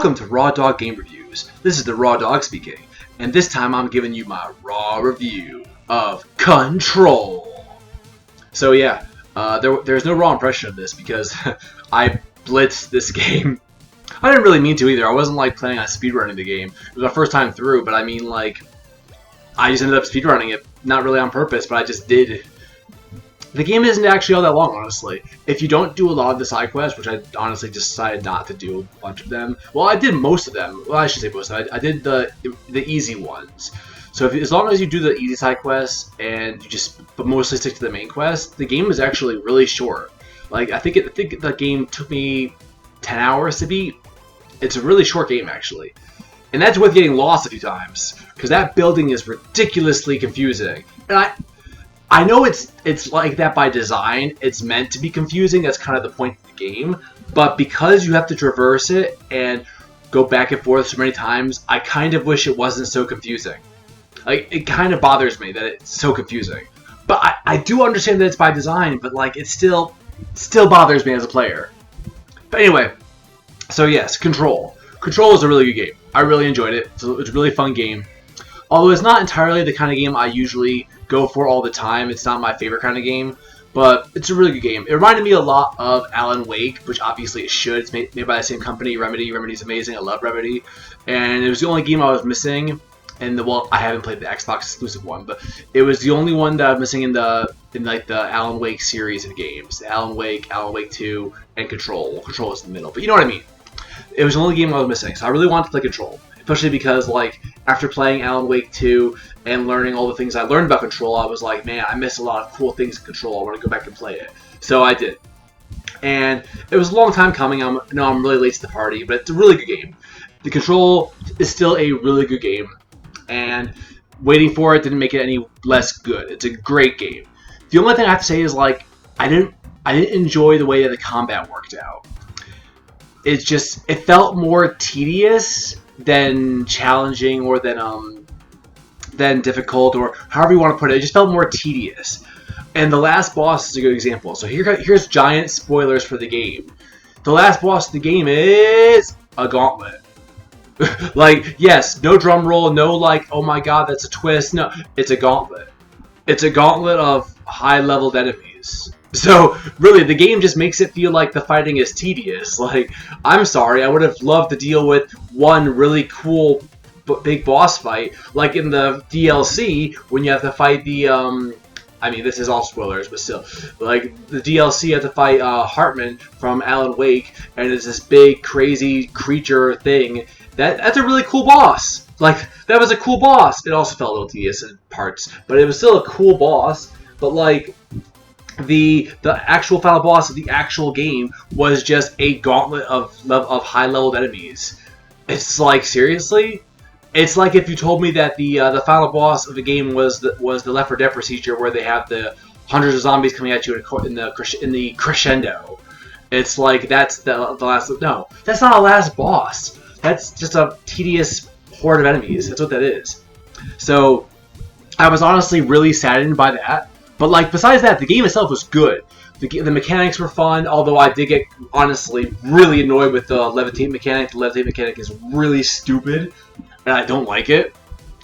Welcome to Raw Dog Game Reviews. This is the Raw Dog speaking, and this time I'm giving you my raw review of Control. So yeah, there's no raw impression of this because I blitzed this game. I didn't really mean to either. I wasn't like planning on speedrunning the game. It was my first time through, but I mean like, I just ended up speedrunning it, not really on purpose, but I just did. The game isn't actually all that long, honestly. If you don't do a lot of the side quests, which I honestly decided not to do a bunch of them. Well, I did most of them. Well, I should say most of them. I did the easy ones. So as long as you do the easy side quests and you but mostly stick to the main quest, the game is actually really short. Like I think the game took me 10 hours to beat. It's a really short game actually, and that's with getting lost a few times because that building is ridiculously confusing. And I know it's like that by design. It's meant to be confusing. That's kind of the point of the game. But because you have to traverse it and go back and forth so many times, I kind of wish it wasn't so confusing. Like, it kind of bothers me that it's so confusing. But I do understand that it's by design, but like it still bothers me as a player. But anyway, so yes, Control. Control is a really good game. I really enjoyed it. It's a really fun game. Although it's not entirely the kind of game I usually go for all the time. It's not my favorite kind of game, but it's a really good game. It reminded me a lot of Alan Wake, which obviously it should. It's made by the same company, Remedy. Remedy's amazing. I love Remedy. And it was the only game I was missing. And well, I haven't played the Xbox exclusive one, but it was the only one that I was missing in the Alan Wake series of games. Alan Wake 2, and Control. Well, Control is in the middle, but you know what I mean. It was the only game I was missing, so I really wanted to play Control. Especially because, like, after playing Alan Wake 2 and learning all the things I learned about Control, I was like, man, I missed a lot of cool things in Control. I want to go back and play it. So I did. And it was a long time coming. I'm really late to the party, but it's a really good game. The Control is still a really good game. And waiting for it didn't make it any less good. It's a great game. The only thing I have to say is, like, I didn't enjoy the way that the combat worked out. It felt more tedious than challenging or than difficult, or however you want to put it. It just felt more tedious. And the last boss is a good example. So here's giant spoilers for the game. The last boss of the game is a gauntlet. Like, yes, no drum roll, no like, oh my god, that's a twist. No, it's a gauntlet. It's a gauntlet of high-leveled enemies. So, really, the game just makes it feel like the fighting is tedious. Like, I'm sorry, I would have loved to deal with one really cool big boss fight, like in the DLC, when you have to fight the, I mean, this is all spoilers, but still. Like, the DLC, you have to fight Hartman from Alan Wake, and it's this big, crazy creature thing. That's a really cool boss. Like, that was a cool boss. It also felt a little tedious in parts, but it was still a cool boss. But, like, the actual final boss of the actual game was just a gauntlet of high-leveled enemies. It's like, seriously? It's like if you told me that the final boss of the game was the Left 4 Dead procedure where they have the hundreds of zombies coming at you in the crescendo. It's like that's the last. No, that's not a last boss. That's just a tedious horde of enemies. That's what that is. So I was honestly really saddened by that. But like besides that, the game itself was good. The mechanics were fun, although I did get honestly really annoyed with the levitate mechanic. The levitate mechanic is really stupid, and I don't like it.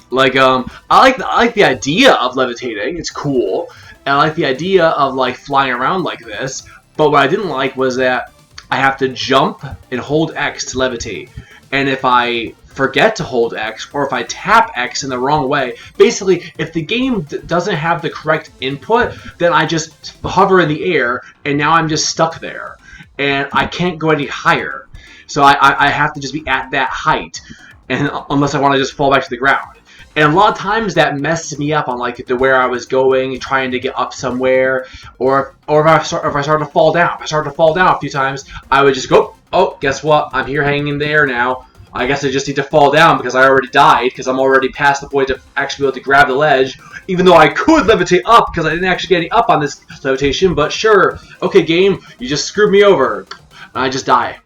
Like I like the idea of levitating. It's cool, and I like the idea of like flying around like this. But what I didn't like was that I have to jump and hold X to levitate, and if I forget to hold X, or if I tap X in the wrong way, basically, if the game doesn't have the correct input, then I just hover in the air, and now I'm just stuck there, and I can't go any higher. So I have to just be at that height, and unless I want to just fall back to the ground. And a lot of times that messes me up on like where I was going, trying to get up somewhere, or if I started to fall down. If I started to fall down a few times, I would just go, oh, guess what? I'm here hanging in the air now. I guess I just need to fall down because I already died, because I'm already past the point to actually be able to grab the ledge, even though I could levitate up because I didn't actually get any up on this levitation, but sure, okay game, you just screwed me over, and I just die.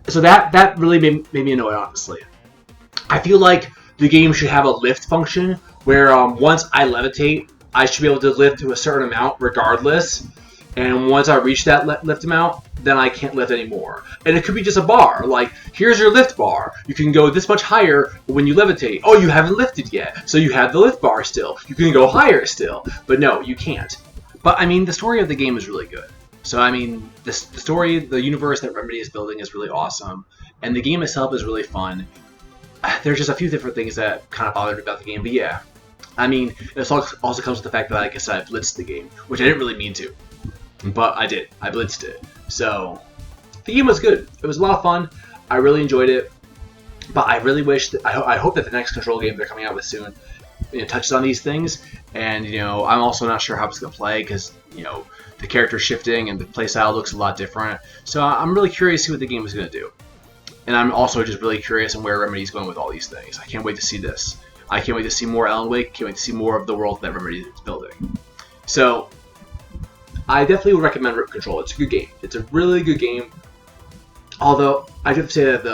So that really made me annoyed, honestly. I feel like the game should have a lift function, where once I levitate, I should be able to lift to a certain amount regardless. and once I reach that lift amount, then I can't lift anymore. And it could be just a bar, like, here's your lift bar. You can go this much higher when you levitate. Oh, you haven't lifted yet, so you have the lift bar still. You can go higher still, but no, you can't. But, I mean, the story of the game is really good. So, I mean, the story, the universe that Remedy is building is really awesome, and the game itself is really fun. There's just a few different things that kind of bothered me about the game, but yeah. I mean, it also comes with the fact that, like I said, I blitzed the game, which I didn't really mean to. But I did. I blitzed it. So, the game was good. It was a lot of fun. I really enjoyed it. But I really wish that, I hope that the next Control game they're coming out with soon, touches on these things. And, I'm also not sure how it's going to play because, the character shifting and the playstyle looks a lot different. So I'm really curious to see what the game is going to do. And I'm also just really curious on where Remedy's going with all these things. I can't wait to see this. I can't wait to see more Alan Wake. Can't wait to see more of the world that Remedy is building. So, I definitely would recommend Rip Control. It's a good game. It's a really good game. Although, I have to say that the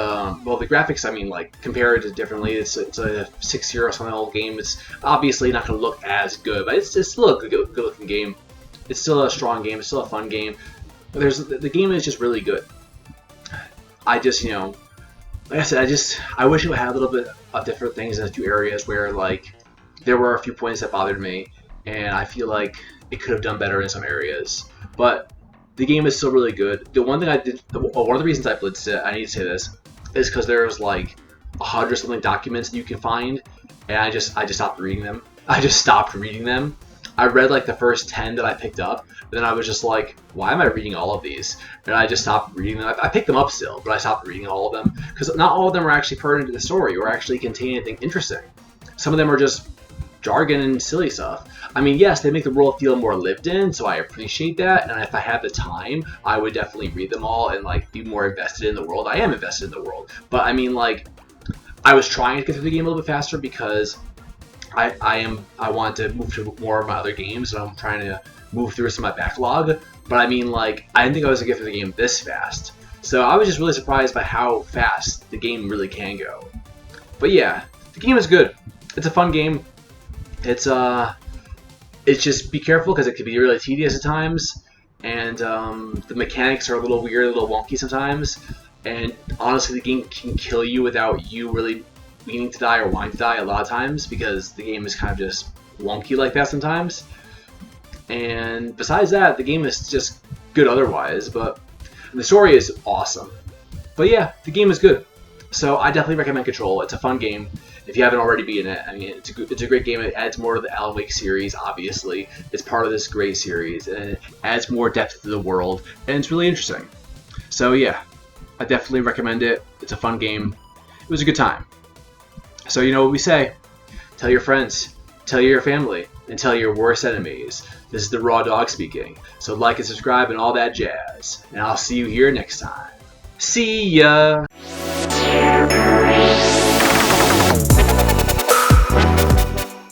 graphics, I mean, like, compared to differently, it's a 6-year or something old game. It's obviously not going to look as good, but it's still a good looking game. It's still a strong game. It's still a fun game. The game is just really good. I just, like I said, I wish it would have a little bit of different things in a few areas where, like, there were a few points that bothered me, and I feel like it could have done better in some areas. But the game is still really good. The one thing I did, one of the reasons I blitzed it, I need to say this, is because there's like 100 something documents that you can find, and I just stopped reading them. I read like the first 10 that I picked up, but then I was just like, why am I reading all of these? And I just stopped reading them. I picked them up still, but I stopped reading all of them because not all of them are actually pertinent to the story or actually contain anything interesting. Some of them are just jargon and silly stuff. I mean, yes, they make the world feel more lived in, so I appreciate that, and if I had the time, I would definitely read them all and, like, be more invested in the world. I am invested in the world, but I mean, like, I was trying to get through the game a little bit faster because I want to move to more of my other games, and I'm trying to move through some of my backlog, but I mean, like, I didn't think I was going to get through the game this fast, so I was just really surprised by how fast the game really can go. But yeah, the game is good. It's a fun game. It's just be careful because it can be really tedious at times, and the mechanics are a little weird, a little wonky sometimes, and honestly the game can kill you without you really meaning to die or wanting to die a lot of times because the game is kind of just wonky like that sometimes. And besides that, the game is just good otherwise, but the story is awesome. But yeah, the game is good. So I definitely recommend Control. It's a fun game. If you haven't already beaten it, I mean, it's a great game. It adds more to the Alan Wake series, obviously. It's part of this great series, and it adds more depth to the world, and it's really interesting. So yeah, I definitely recommend it. It's a fun game. It was a good time. So you know what we say. Tell your friends, tell your family, and tell your worst enemies. This is the Raw Dog speaking. So like and subscribe and all that jazz. And I'll see you here next time. See ya!